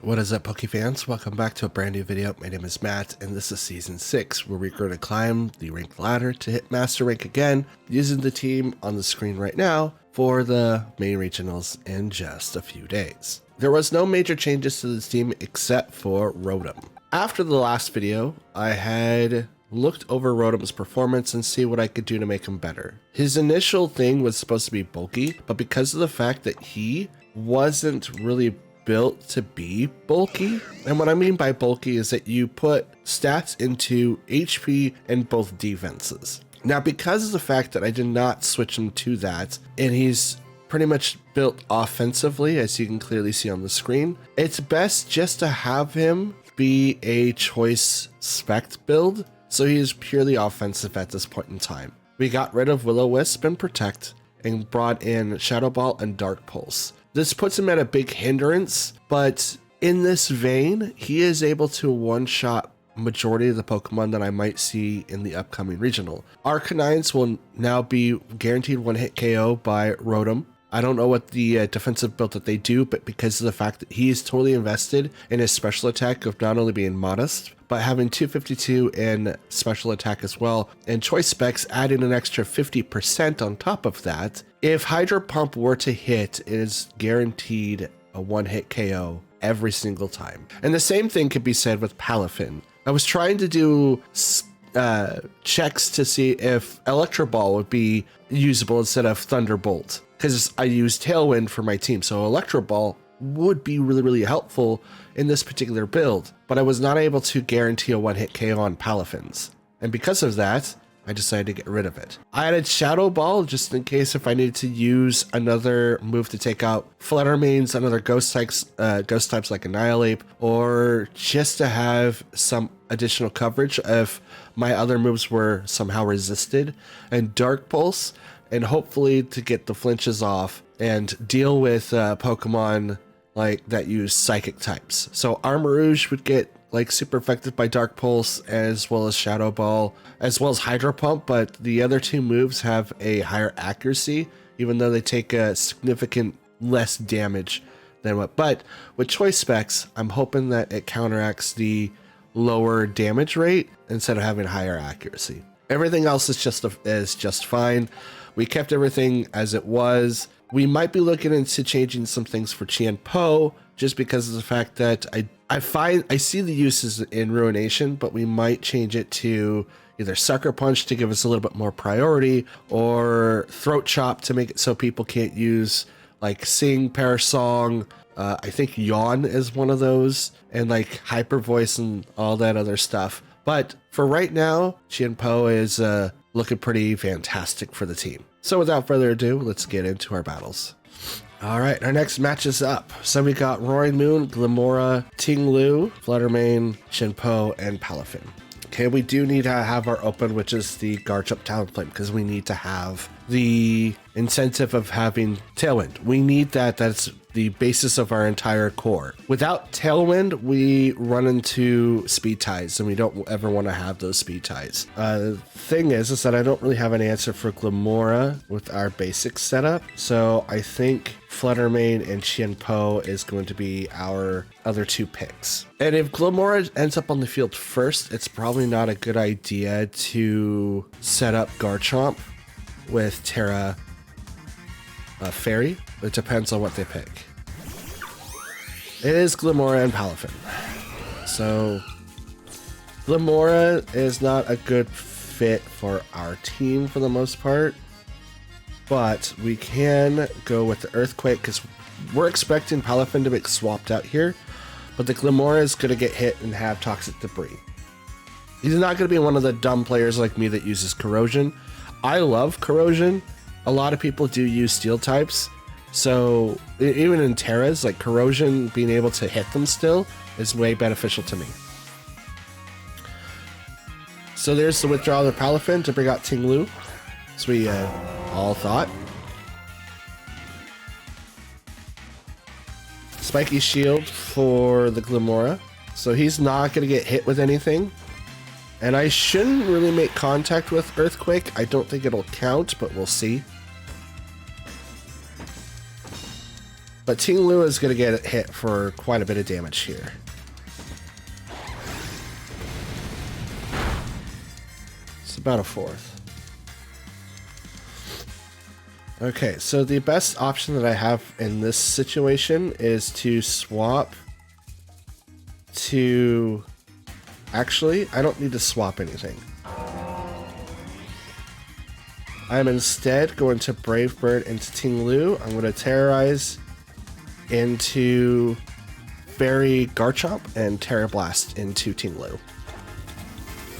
What is up, Pokefans? Welcome back to a brand new video. My name is Matt, and this is Season 6, where we're going to climb the rank ladder to hit Master Rank again, using the team on the screen right now for the main regionals in just a few days. There was no major changes to this team except for Rotom. After the last video, I had looked over Rotom's performance and see what I could do to make him better. His initial thing was supposed to be bulky, but because of the fact that he wasn't really built to be bulky. And what I mean by bulky is that you put stats into HP and both defenses. Now, because of the fact that I did not switch him to that, and he's pretty much built offensively, as you can clearly see on the screen, it's best just to have him be a choice spec build, so he is purely offensive at this point in time. We got rid of Will-O-Wisp and Protect and brought in Shadow Ball and Dark Pulse. This puts him at a big hindrance, but in this vein, he is able to one-shot majority of the Pokemon that I might see in the upcoming regional. Arcanines will now be guaranteed one-hit KO by Rotom. I don't know what the defensive build that they do, but because of the fact that he is totally invested in his special attack of not only being modest, but having 252 in special attack as well, and choice specs adding an extra 50% on top of that, if Hydro Pump were to hit, it is guaranteed a one-hit KO every single time. And the same thing could be said with Palafin. I was trying to do checks to see if Electro Ball would be usable instead of Thunderbolt, because I use Tailwind for my team, so Electro Ball would be really helpful in this particular build, but I was not able to guarantee a one-hit KO on Palafins, and because of that, I decided to get rid of it. I added Shadow Ball just in case if I needed to use another move to take out Fluttermanes, another ghost types like Annihilate, or just to have some additional coverage if my other moves were somehow resisted, and Dark Pulse, and hopefully to get the flinches off and deal with Pokemon like that use psychic types. So Armarouge would get like super affected by Dark Pulse, as well as Shadow Ball, as well as Hydro Pump, but the other two moves have a higher accuracy, even though they take a significant less damage than what. But with choice specs, I'm hoping that it counteracts the lower damage rate instead of having higher accuracy. Everything else is just fine. We kept everything as it was. We might be looking into changing some things for Qianpo, just because of the fact that I see the uses in Ruination, but we might change it to either Sucker Punch to give us a little bit more priority, or Throat Chop to make it so people can't use like Sing, Parasong. I think Yawn is one of those, and like Hyper Voice and all that other stuff. But for right now, Qianpo is looking pretty fantastic for the team. So without further ado, let's get into our battles. All right, our next match is up. So we got Roaring Moon, Glimmora, Ting-Lu, Fluttermane, Qianpo, and Palafin. Okay, we do need to have our open, which is the Garchomp Talonflame, because we need to have the incentive of having Tailwind. We need that. That's the basis of our entire core. Without Tailwind, we run into speed ties, and we don't ever want to have those speed ties. The thing is that I don't really have an answer for Glimmora with our basic setup, so I think Fluttermane and Qianpo is going to be our other two picks. And if Glimmora ends up on the field first, it's probably not a good idea to set up Garchomp with Terra Fairy. It depends on what they pick. It is Glimmora and Palafin. So Glimmora is not a good fit for our team for the most part, but we can go with the Earthquake because we're expecting Palafin to get swapped out here, but the Glimmora is going to get hit and have toxic debris. He's not going to be one of the dumb players like me that uses Corrosion. I love Corrosion. A lot of people do use Steel types, so even in Terras, like Corrosion being able to hit them still is way beneficial to me. So there's the withdrawal of Palafin to bring out Ting-Lu, as we all thought. Spiky Shield for the Glimmora, so he's not going to get hit with anything. And I shouldn't really make contact with Earthquake. I don't think it'll count, but we'll see. But Ting Lu is going to get hit for quite a bit of damage here. It's about a fourth. Okay, so the best option that I have in this situation is to swap to... Actually, I don't need to swap anything. I'm instead going to Brave Bird into Ting Lu. I'm going to Terrorize into Fairy Garchomp and Terra Blast into Ting Lu.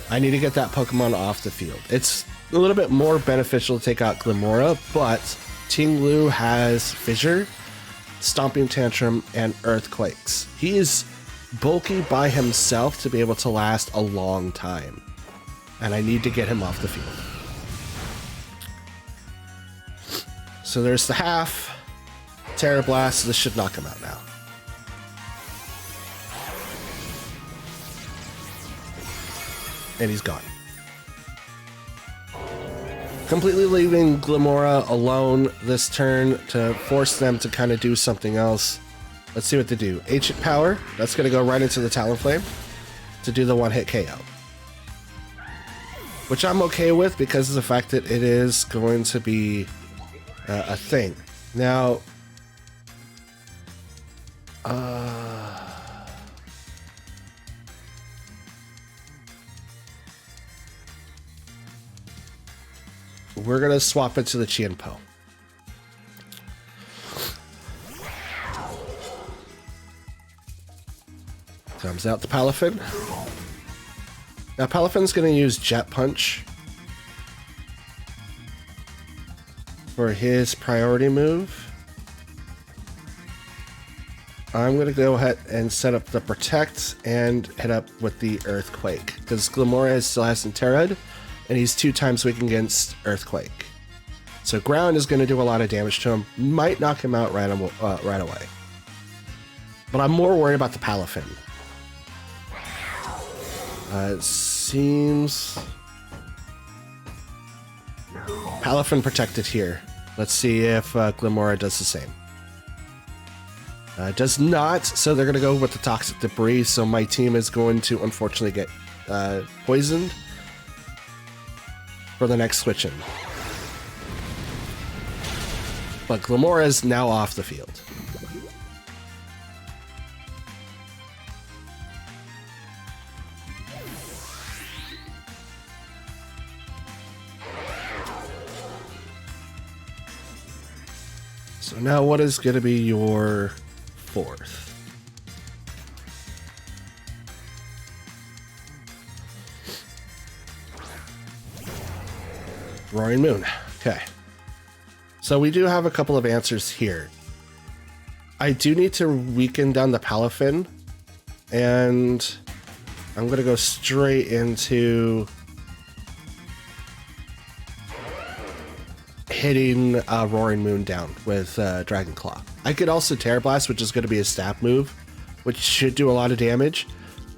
I need to get that Pokemon off the field. It's a little bit more beneficial to take out Glimmora, but Ting Lu has Fissure, Stomping Tantrum, and Earthquakes. He is bulky by himself to be able to last a long time, and I need to get him off the field. So there's the half. Terra Blast, this should knock him out now. And he's gone. Completely leaving Glimmora alone this turn to force them to kind of do something else. Let's see what they do. Ancient Power, that's going to go right into the Talonflame to do the one-hit KO. Which I'm okay with because of the fact that it is going to be a thing. Now, we're going to swap it to the Qianpo. Comes out the Palafin. Now Palafin's going to use Jet Punch for his priority move. I'm going to go ahead and set up the Protect and hit up with the Earthquake because Glimmora still has some Terrad and he's 2 times weak against Earthquake. So Ground is going to do a lot of damage to him. Might knock him out right away. But I'm more worried about the Palafin. It seems... Palafin protected here. Let's see if Glimmora does the same. Does not, so they're going to go with the Toxic Debris, so my team is going to unfortunately get poisoned for the next switch in. But Glimmora is now off the field. So now what is going to be your fourth? Roaring Moon. Okay. So we do have a couple of answers here. I do need to weaken down the Palafin, and I'm going to go straight into hitting Roaring Moon down with Dragon Claw. I could also Terra Blast, which is going to be a stab move, which should do a lot of damage,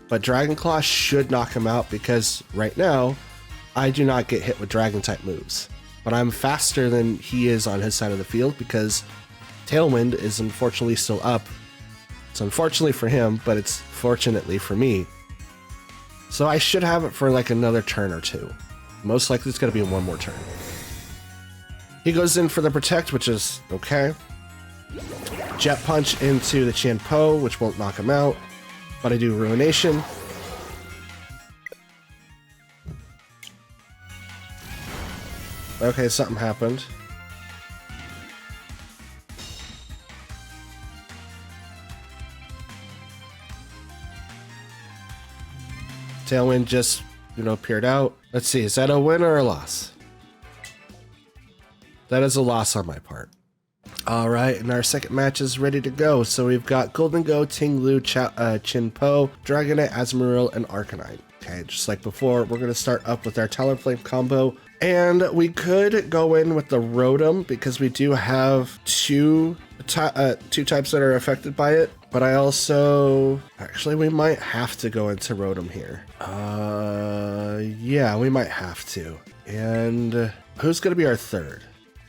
but Dragon Claw should knock him out because right now I do not get hit with Dragon type moves, but I'm faster than he is on his side of the field because Tailwind is unfortunately still up. It's unfortunately for him, but it's fortunately for me. So I should have it for like another turn or two. Most likely it's going to be one more turn. He goes in for the Protect, which is okay. Jet Punch into the Qianpo, which won't knock him out, but I do Ruination. Okay, something happened. Tailwind just, appeared out. Let's see, is that a win or a loss? That is a loss on my part. All right, and our second match is ready to go. So we've got Golden Go, Ting Lu, Qianpo, Dragonite, Azumarill, and Arcanine. Okay, just like before, we're going to start up with our Talonflame combo. And we could go in with the Rotom because we do have two types that are affected by it. But I also... Actually, we might have to go into Rotom here. Yeah, we might have to. And who's going to be our third?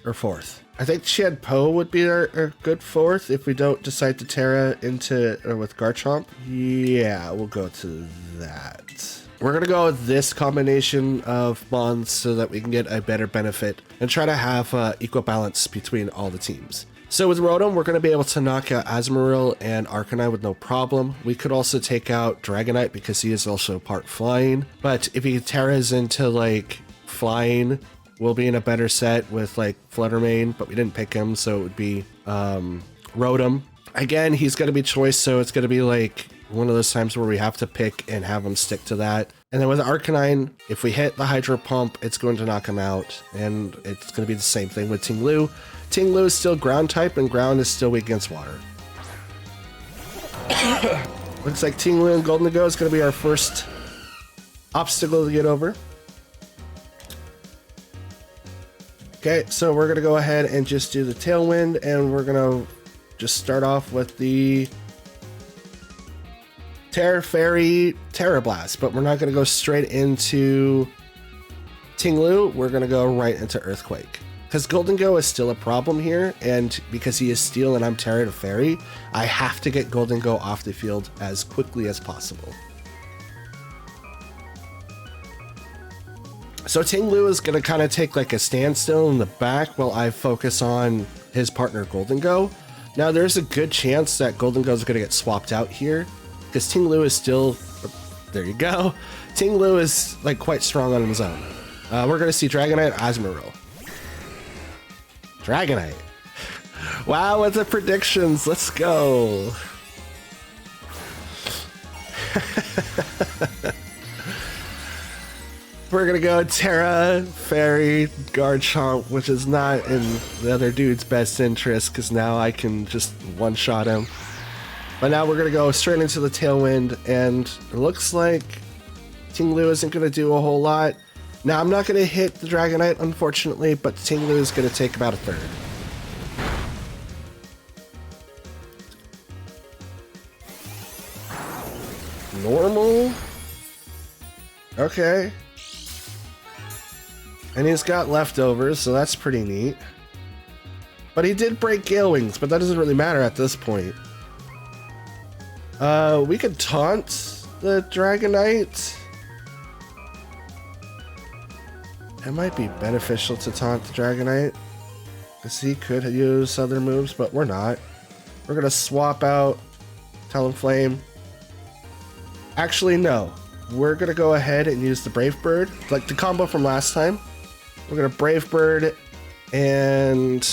Or fourth? I think Qianpo would be our good fourth if we don't decide to Terra into with Garchomp. Yeah, we'll go to that. We're going to go with this combination of Mons so that we can get a better benefit and try to have equal balance between all the teams. So with Rotom, we're going to be able to knock out Azumarill and Arcanine with no problem. We could also take out Dragonite because he is also part flying. But if he Terras into like flying, we'll be in a better set with like Fluttermane, but we didn't pick him, so it would be Rotom. Again, he's going to be choice, so it's going to be like one of those times where we have to pick and have him stick to that. And then with Arcanine, if we hit the Hydro Pump, it's going to knock him out. And it's going to be the same thing with Ting-Lu. Ting-Lu is still ground type, and ground is still weak against water. Looks like Ting-Lu and Golden Go is going to be our first obstacle to get over. Okay, so we're going to go ahead and just do the Tailwind, and we're going to just start off with the Terra Fairy Terra Blast, but we're not going to go straight into Ting-Lu. We're going to go right into Earthquake. Because Golden Go is still a problem here, and because he is Steel and I'm Terra to Fairy, I have to get Golden Go off the field as quickly as possible. So Ting-Lu is going to kind of take like a standstill in the back while I focus on his partner Golden Go. Now there's a good chance that Golden Go is going to get swapped out here, because Ting-Lu is still, there you go. Ting-Lu is like quite strong on his own. We're going to see Dragonite, Azumarill. Dragonite. Wow, with the predictions, let's go. We're going to go Terra, Fairy, Garchomp, which is not in the other dude's best interest, because now I can just one-shot him. But now we're going to go straight into the Tailwind, and it looks like Ting-Lu isn't going to do a whole lot. Now, I'm not going to hit the Dragonite, unfortunately, but Ting-Lu is going to take about a third. Normal? Okay. And he's got leftovers, so that's pretty neat. But he did break Gale Wings, but that doesn't really matter at this point. We could taunt the Dragonite. It might be beneficial to taunt the Dragonite, because he could use other moves, but we're not. We're going to swap out Talonflame. Actually, no. We're going to go ahead and use the Brave Bird, like the combo from last time. We're going to Brave Bird and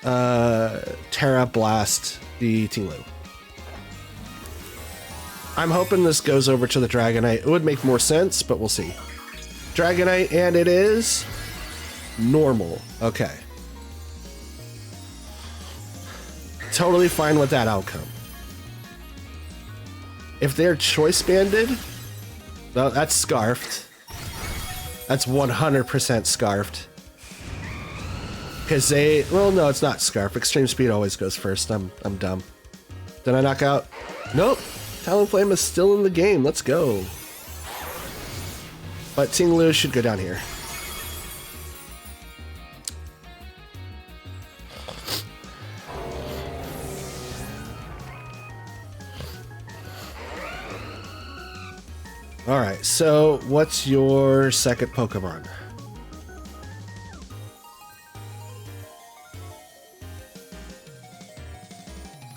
Terra Blast the Ting-Lu. I'm hoping this goes over to the Dragonite. It would make more sense, but we'll see. Dragonite, and it is normal. Okay. Totally fine with that outcome. If they're choice banded, no, that's scarfed. That's 100% scarfed. Because they, well, no, it's not scarf. Extreme speed always goes first. I'm dumb. Did I knock out? Nope. Talonflame is still in the game. Let's go. But Ting-Lu should go down here. Alright, so what's your second Pokemon?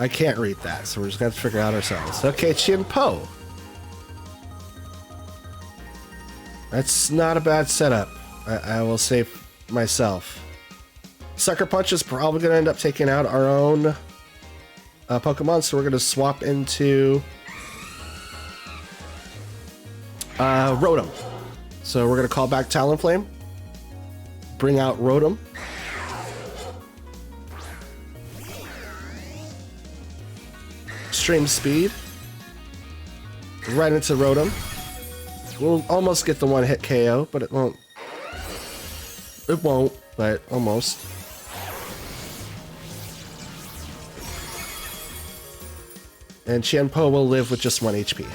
I can't read that, so we're just going to have to figure it out ourselves. Okay, Qianpo. That's not a bad setup, I will say myself. Sucker Punch is probably going to end up taking out our own Pokemon, so we're going to swap into Rotom. So we're going to call back Talonflame, bring out Rotom. Extreme Speed, right into Rotom. We'll almost get the one-hit KO, but it won't. It won't, but almost. And Qianpo will live with just 1 HP.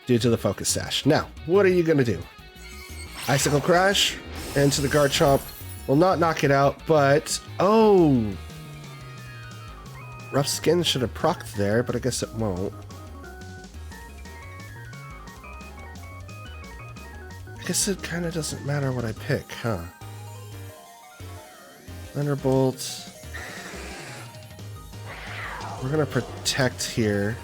Due to the Focus Sash. Now, what are you going to do? Icicle Crash? into the Garchomp. Will not knock it out, but... Oh! Rough Skin should have procced there, but I guess it won't. I guess it kind of doesn't matter what I pick, huh? Thunderbolt. We're gonna protect here.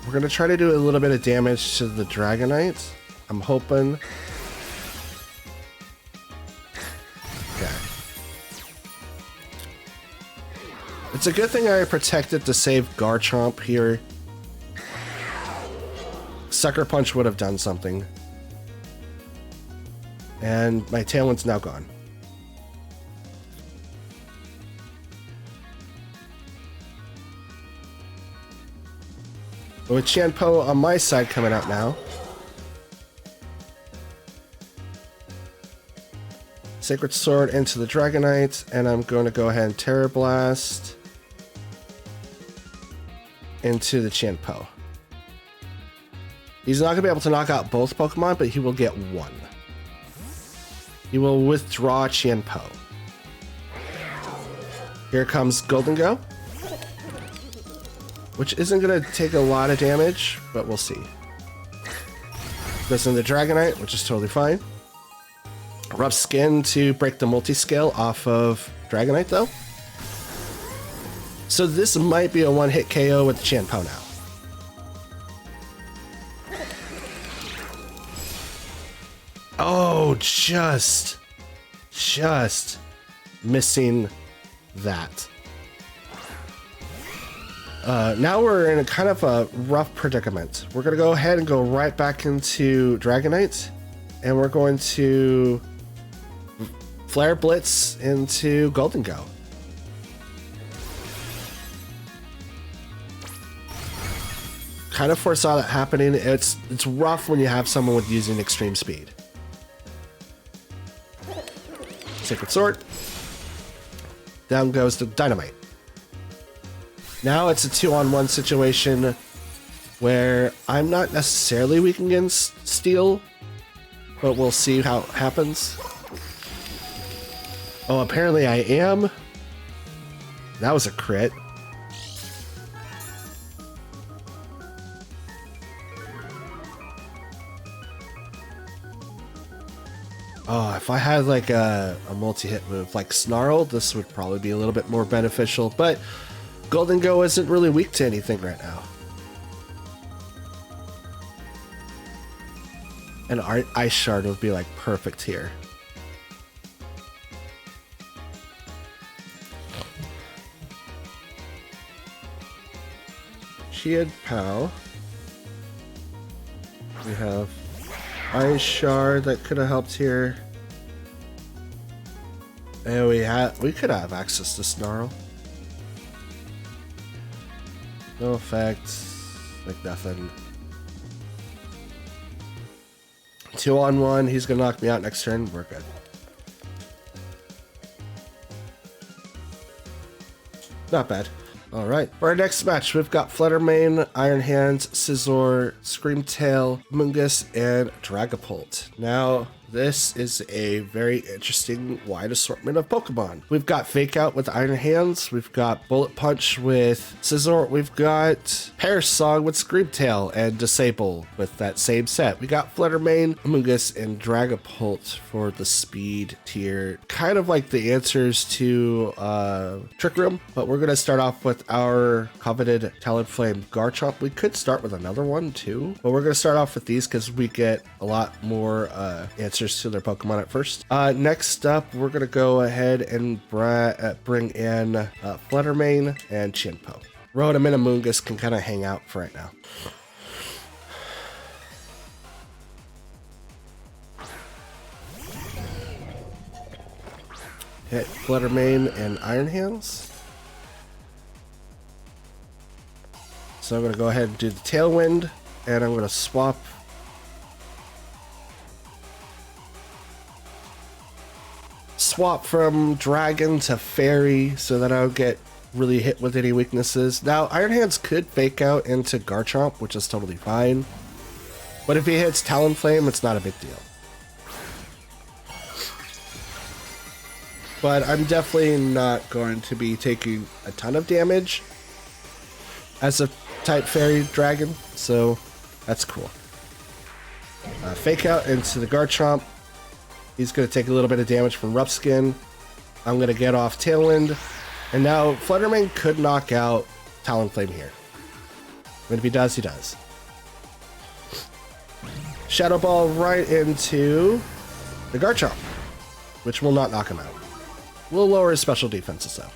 We're gonna try to do a little bit of damage to the Dragonite. I'm hoping. Okay. It's a good thing I protected to save Garchomp here. Sucker Punch would have done something. And my Tailwind's now gone. With Chanpo on my side coming out now. Sacred Sword into the Dragonite, and I'm going to go ahead and Terror Blast into the Chanpo. He's not going to be able to knock out both Pokemon, but he will get one. He will withdraw Chanpo. Here comes Golden Go, which isn't going to take a lot of damage, but we'll see. Goes in the Dragonite, which is totally fine. Rough Skin to break the multi-scale off of Dragonite, though. So this might be a one-hit KO with the Chanpo now. Oh, just missing that. Now we're in a kind of a rough predicament. We're going to go ahead and go right back into Dragonite, and we're going to Flare Blitz into Golden Go. Kind of foresaw that happening. It's rough when you have someone with using extreme speed. Sacred Sword. Down goes the Dynamite. Now it's a 2-on-1 situation where I'm not necessarily weak against Steel, but we'll see how it happens. Oh, apparently I am. That was a crit. Oh, if I had like a multi-hit move like Snarl, this would probably be a little bit more beneficial, but Golden Go isn't really weak to anything right now. An Ice Shard would be like perfect here. Shield Pow. We have Ice Shard that could have helped here. And we could have access to Snarl. No effect, like nothing. 2-on-1, he's gonna knock me out next turn. We're good. Not bad. Alright, for our next match, we've got Fluttermane, Iron Hands, Scizor, Screamtail, Mungus, and Dragapult. Now, this is a very interesting wide assortment of Pokemon. We've got Fake Out with Iron Hands, we've got Bullet Punch with Scizor, we've got Perish Song with Screamtail, and Disable with that same set. We got Fluttermane, Mungus, and Dragapult for the speed tier. Kind of like the answers to Trick Room, but we're going to start off with our coveted Talonflame Garchomp. We could start with another one too, but we're going to start off with these because we get a lot more answers to their Pokemon at first. Next up, we're going to go ahead and bring in Fluttermane and Chinpo. Rotom and Amoonguss can kind of hang out for right now. Hit Fluttermane and Iron Hands. So I'm going to go ahead and do the Tailwind, and I'm going to swap from Dragon to Fairy so that I don't get really hit with any weaknesses. Now, Iron Hands could Fake Out into Garchomp, which is totally fine. But if he hits Talonflame, it's not a big deal. but I'm definitely not going to be taking a ton of damage as a type fairy dragon, so that's cool. Fake out into the Garchomp. He's going to take a little bit of damage from Rough Skin. I'm going to get off Tailwind, and now Fluttermane could knock out Talonflame here. And if he does, he does. Shadow Ball right into the Garchomp, which will not knock him out. We'll lower his special defenses though.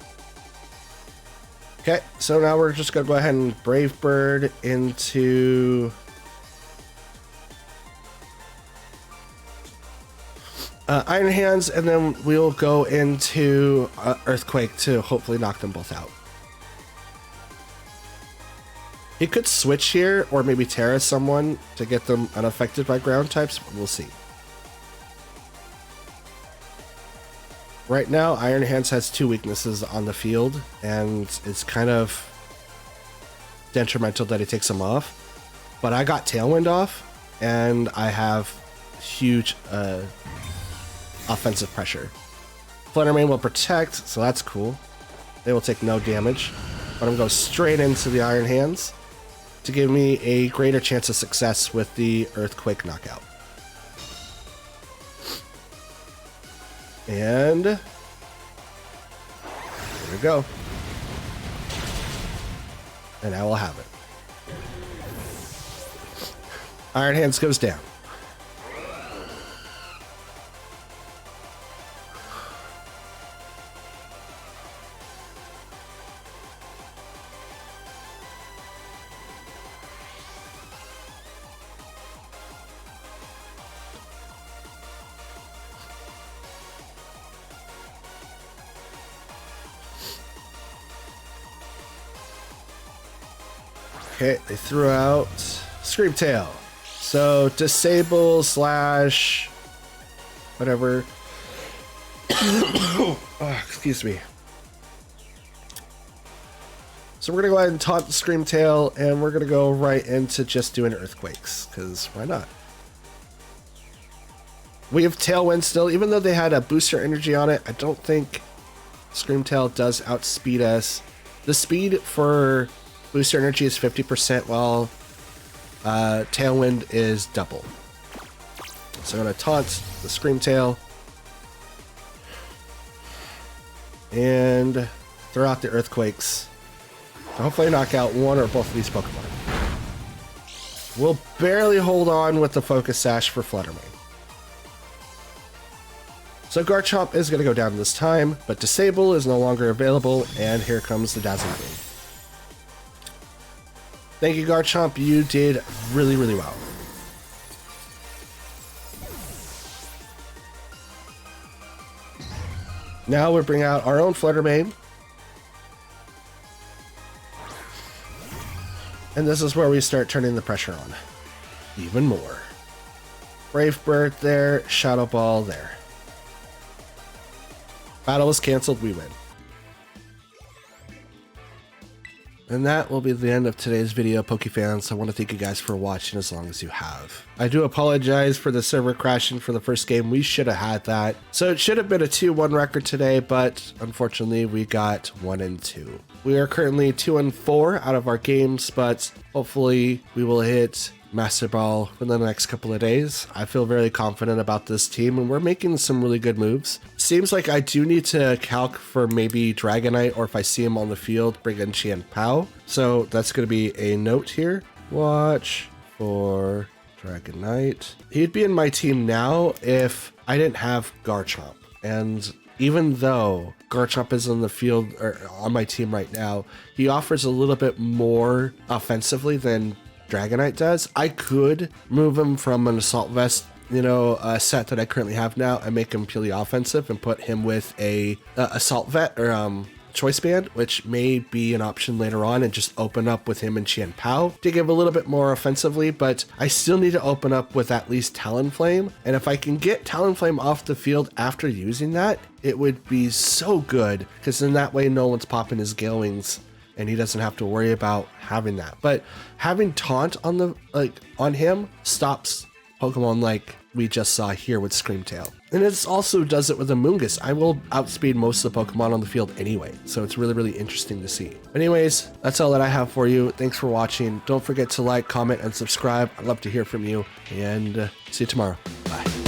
Okay, so now we're just going to go ahead and Brave Bird into Iron Hands, and then we'll go into Earthquake to hopefully knock them both out. He could switch here, or maybe Terra someone to get them unaffected by ground types. We'll see. Right now, Iron Hands has 2 weaknesses on the field, and it's kind of detrimental that he takes them off. But I got Tailwind off, and I have huge offensive pressure. Fluttermane will protect, so that's cool. They will take no damage. But I'm going to go straight into the Iron Hands to give me a greater chance of success with the Earthquake knockout. And there we go. And I will have it. Iron Hands goes down. Okay, they threw out Scream Tail. So disable slash whatever. Oh, excuse me. So we're gonna go ahead and taunt the Scream Tail, and we're gonna go right into just doing Earthquakes, because why not? We have Tailwind still, even though they had a booster energy on it. I don't think Scream Tail does outspeed us. The speed for booster energy is 50%, while Tailwind is double. So I'm going to taunt the Scream Tail and throw out the Earthquakes to hopefully knock out one or both of these Pokemon. We'll barely hold on with the Focus Sash for Fluttermane. So Garchomp is going to go down this time, but Disable is no longer available, and here comes the Dazzling Beam. Thank you, Garchomp. You did really, really well. Now we bring out our own Fluttermane. And this is where we start turning the pressure on. Even more. Brave Bird there, Shadow Ball there. Battle is canceled, we win. And that will be the end of today's video, Pokefans. I want to thank you guys for watching as long as you have. I do apologize for the server crashing for the first game. We should have had that. So it should have been a 2-1 record today, but unfortunately we got 1-2. We are currently 2-4 out of our games, but hopefully we will hit Master Ball for the next couple of days. I feel very confident about this team, and we're making some really good moves. Seems like I do need to calc for maybe Dragonite, or if I see him on the field, bring in Qianpao. So that's going to be a note here. Watch for Dragonite. He'd be in my team now if I didn't have Garchomp. And even though Garchomp is on the field, or on my team right now, he offers a little bit more offensively than Dragonite does. I could move him from an Assault Vest, a set that I currently have now, and make him purely offensive and put him with a Assault Vet or Choice Band, which may be an option later on, and just open up with him and Qianpao to give a little bit more offensively. But I still need to open up with at least Talonflame, and if I can get Talonflame off the field after using that, it would be so good, because in that way no one's popping his Gale Wings and he doesn't have to worry about having that. But having Taunt on the on him stops Pokemon like we just saw here with Screamtail. And it also does it with Amoonguss. I will outspeed most of the Pokemon on the field anyway, so it's really, really interesting to see. Anyways, that's all that I have for you. Thanks for watching. Don't forget to like, comment, and subscribe. I'd love to hear from you, and see you tomorrow. Bye.